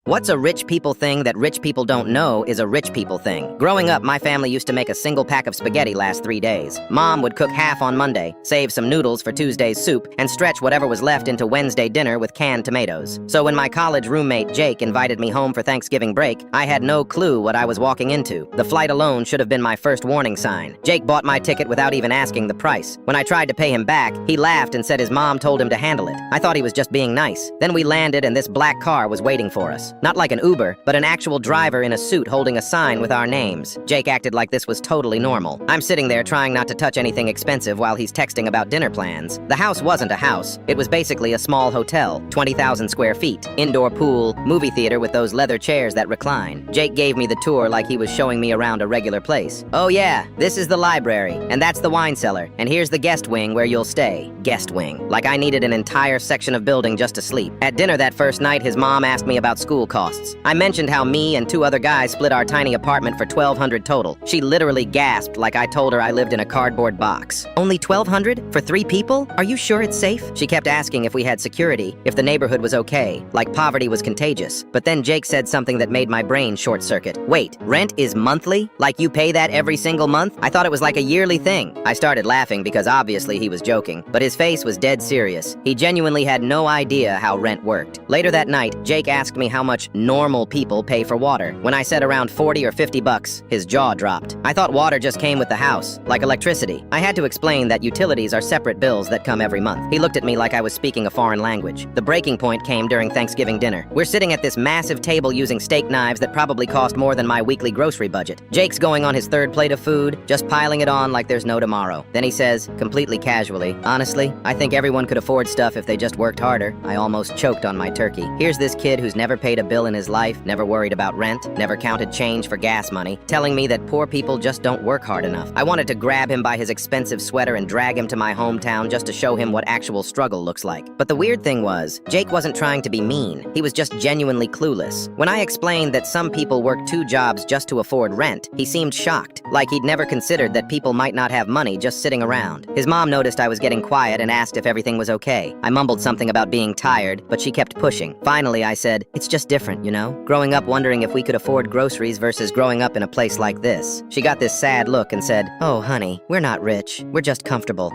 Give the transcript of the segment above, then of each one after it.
What's a rich people thing that rich people don't know is a rich people thing. Growing up, my family used to make a single pack of spaghetti last 3 days. Mom would cook half on Monday, save some noodles for Tuesday's soup, and stretch whatever was left into Wednesday dinner with canned tomatoes. So when my college roommate Jake invited me home for Thanksgiving break, I had no clue what I was walking into. The flight alone should have been my first warning sign. Jake bought my ticket without even asking the price. When I tried to pay him back, he laughed and said his mom told him to handle it. I thought he was just being nice. Then we landed and this black car was waiting for us. Not like an Uber, but an actual driver in a suit holding a sign with our names. Jake acted like this was totally normal. I'm sitting there trying not to touch anything expensive while he's texting about dinner plans. The house wasn't a house. It was basically a small hotel, 20,000 square feet, indoor pool, movie theater with those leather chairs that recline. Jake gave me the tour like he was showing me around a regular place. Oh yeah, this is the library, and that's the wine cellar, and here's the guest wing where you'll stay. Guest wing. Like I needed an entire section of building just to sleep. At dinner that first night, his mom asked me about school costs. I mentioned how me and 2 other guys split our tiny apartment for $1,200 total. She literally gasped like I told her I lived in a cardboard box. Only $1,200 for 3 people? Are you sure it's safe? She kept asking if we had security, if the neighborhood was okay, like poverty was contagious. But then Jake said something that made my brain short circuit. Wait, rent is monthly? Like you pay that every single month? I thought it was like a yearly thing. I started laughing because obviously he was joking, but his face was dead serious. He genuinely had no idea how rent worked. Later that night, Jake asked me how much normal people pay for water. When I said around 40 or 50 bucks, his jaw dropped. I thought water just came with the house, like electricity. I had to explain that utilities are separate bills that come every month. He looked at me like I was speaking a foreign language. The breaking point came during Thanksgiving dinner. We're sitting at this massive table using steak knives that probably cost more than my weekly grocery budget. Jake's going on his 3rd plate of food, just piling it on like there's no tomorrow. Then he says, completely casually, honestly, I think everyone could afford stuff if they just worked harder. I almost choked on my turkey. Here's this kid who's never paid a bill in his life, never worried about rent, never counted change for gas money, telling me that poor people just don't work hard enough. I wanted to grab him by his expensive sweater and drag him to my hometown just to show him what actual struggle looks like. But the weird thing was, Jake wasn't trying to be mean. He was just genuinely clueless. When I explained that some people work 2 jobs just to afford rent, he seemed shocked, like he'd never considered that people might not have money just sitting around. His mom noticed I was getting quiet and asked if everything was okay. I mumbled something about being tired, but she kept pushing. Finally, I said, it's just different, you know? Growing up wondering if we could afford groceries versus growing up in a place like this. She got this sad look and said, oh honey, we're not rich. We're just comfortable.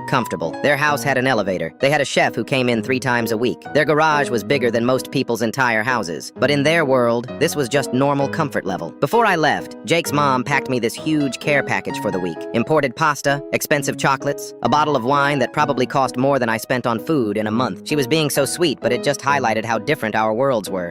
Their house had an elevator. They had a chef who came in 3 times a week. Their garage was bigger than most people's entire houses. But in their world, this was just normal comfort level. Before I left, Jake's mom packed me this huge care package for the week. Imported pasta, expensive chocolates, a bottle of wine that probably cost more than I spent on food in a month. She was being so sweet, but it just highlighted how different our worlds were.